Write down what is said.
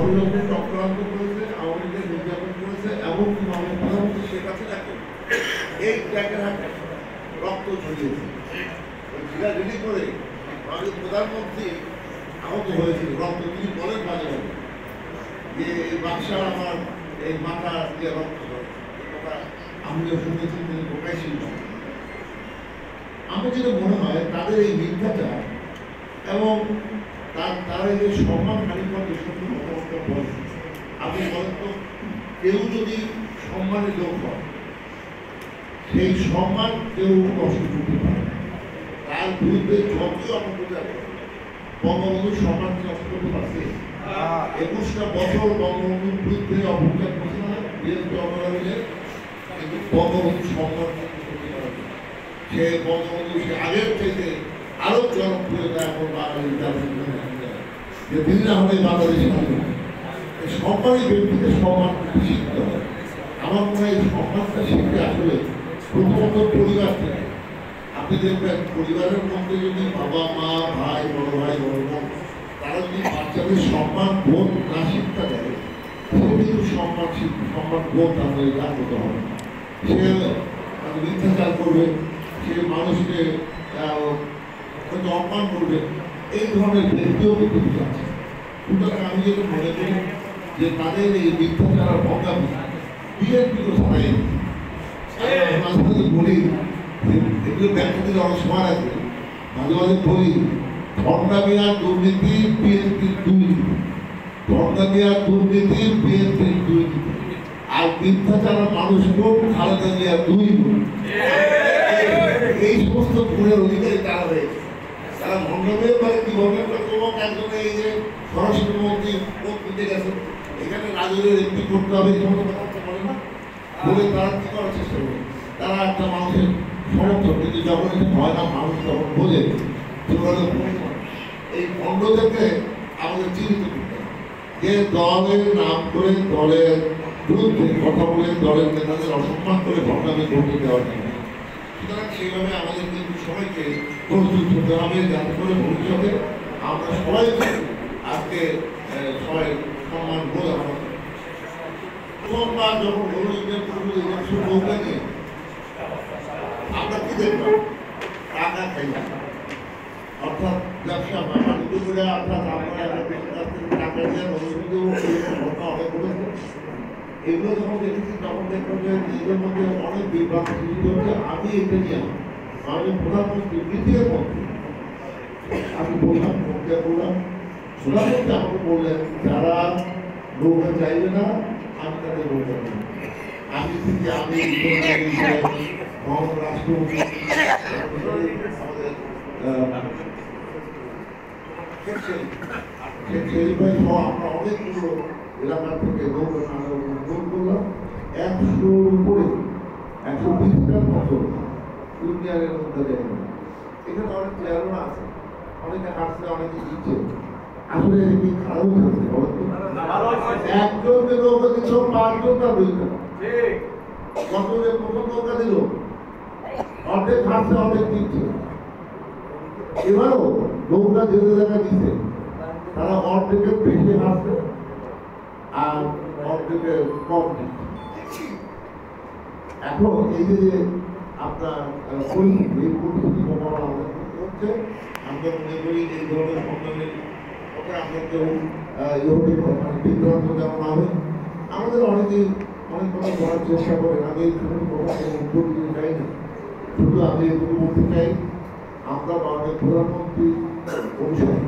ষড়যন্ত্র চক্রান্ত করেছে, আওয়ামী লীগের নির্যাতন করেছে, এমনকি মাননীয় প্রধানমন্ত্রী শেখ হাসিনাকে এই ট্র্যাকের হাতে রক্ত ঝরিয়েছে। যেটা রেডি করে মাননীয় প্রধানমন্ত্রী আহত হয়েছিল, রক্ত তিনি বলেন মাঝে মাঝে যে এই বাক্সার আমার এই মাথা দিয়ে রক্ত হয়, কথা আমিও শুনেছি, তিনি প্রকাশই নয়। আমার যেটা মনে হয় তাদের এই মিথ্যাচার এবং তারা এই যে সম্মান হানিকর বিষয়টি মতামত বলে, আপনি বলেন তো কেউ যদি সম্মানের লোক হয় সেই সম্মান কেউ নষ্ট করতে পারে না। তার বিরুদ্ধে যতই অপপ্রচার বঙ্গবন্ধুর সম্মান নষ্ট করতে পারছে। 21টা বছর বঙ্গবন্ধুর বিরুদ্ধে অপপ্রচার করছে না বিএনপি অপরাধীদের, কিন্তু বঙ্গবন্ধু সম্মান করতে পারে না। সে বঙ্গবন্ধু সে আগের চাইতে আরো জনপ্রিয়তা এখন বাঙালির যে দিন না হলে বাংলাদেশ সম্মানী ব্যক্তিকে সম্মান শিখতে হয়। আমার মনে হয় এই সম্মানটা শিখতে আসলে প্রথমত পরিবার থেকে। আপনি দেখবেন পরিবারের মধ্যে যদি বাবা মা ভাই বড় বোন তারা যদি বাচ্চাদের সম্মান বোধ না শিক্ষা দেয়, সে কিন্তু সম্মান বোধ তাদের জাগ্রত হবে। সে মিথ্যাচার করবে, সে মানুষকে অপমান করবে, এই ধরনের ব্যক্তিও কিন্তু আছে। সুতরাং আমি যেটা মনে করি যে তাদের এই মিথ্যাচার বঙ্গামি বিএনপি তো ছাড়াই মাঝে মাঝে বলি, এগুলো ব্যাখ্যা দিলে অনেক সময় আছে, মাঝে মাঝে বলি ভণ্ডামি আর দুর্নীতি বিএনপির দুর্নীতি, ভণ্ডামি আর দুর্নীতি বিএনপির দুর্নীতি, আর মিথ্যাচার মানুষকেও খালেদা জিয়া দুই গুণ। এই সমস্ত গুণের অধিকারী তারা রয়েছে। তারা ভণ্ডামিও করে কি বলবেন, তোমাকে একজন এই যে স্বরাষ্ট্রমন্ত্রী দিতে গেছে, এখানে রাজুরের এমপি করতে হবে, এই সমস্ত কথা বলে না, বলে তারা কি করার চেষ্টা করে। তারা একটা মানুষের সমর্থন, কিন্তু যখন এটা হয় না মানুষ তখন বোঝে এই ভণ্ডদেরকে আমাদের চিহ্নিত করতে হবে। যে দলের নাম করে দলের বিরুদ্ধে কথা বলে দলের নেতাদের অসম্মান করে ভণ্ডামি করতে দেওয়া যায় না। সুতরাং সেইভাবে আমাদের কিন্তু সবাইকে প্রস্তুত হতে হবে, যাতে করে ভবিষ্যতে আমরা সবাই আজকে সবাই সম্মান বোধ আমরা প্রথমবার যখন আমরা কি দেখলাম টাকা খাইলাম, অর্থাৎ ব্যবসা বাণিজ্য করে অর্থাৎ আমরা টাকা দিয়ে এগুলো যখন দেখেছি তখন দেখলাম যে নিজেদের মধ্যে অনেক বিভ্রান্ত সৃষ্টি হচ্ছে। আমি এটা নিয়ে আমাদের প্রধানমন্ত্রী দ্বিতীয় মন্ত্রী আমি বললাম বক্তৃতা করলাম, প্রধানমন্ত্রী আমাকে বললেন যারা নৌকা চাইবে না আমি তাদের নৌকা নেব। আমি থেকে আমি রাষ্ট্রপতি আমরা অনেকগুলো এলাকা থেকে নৌকা গ্রহণ করলাম। 100-র উপরে 120টার মতো ইউনিয়নের মধ্যে দেয়। এখানে অনেক চেয়ারম্যান আছে, অনেকে হাসছে, অনেকে দিচ্ছে। আসলে কি খারাপ হচ্ছে একজনকে নৌকা দিল 5 জন তার বিরুদ্ধে, কতজনে প্রথম নৌকা দিল অর্ধেক হাসছে অর্ধেক দিচ্ছে। এবারও নৌকা যে জায়গা দিচ্ছে তারা অর্ধেকের বেশি হাসছে আর অর্ধেকের কম দিচ্ছে। এখন এই যে আপনার পরিস্থিতি, এই পরিস্থিতি মোকাবেলা আমাদের করতে হচ্ছে। আমরা মনে করি এই ধরনের সংগ্রামের কথা আমরা কেউ বিভ্রান্ত যেমন না হয়। আমাদের অনেকেই অনেক কথা বলার চেষ্টা করেন, আমি এই ধরনের কথা উত্তর দিতে চাই না। শুধু আমি এগুলো বলতে চাই আমরা মাননীয় প্রধানমন্ত্রী অনুসারী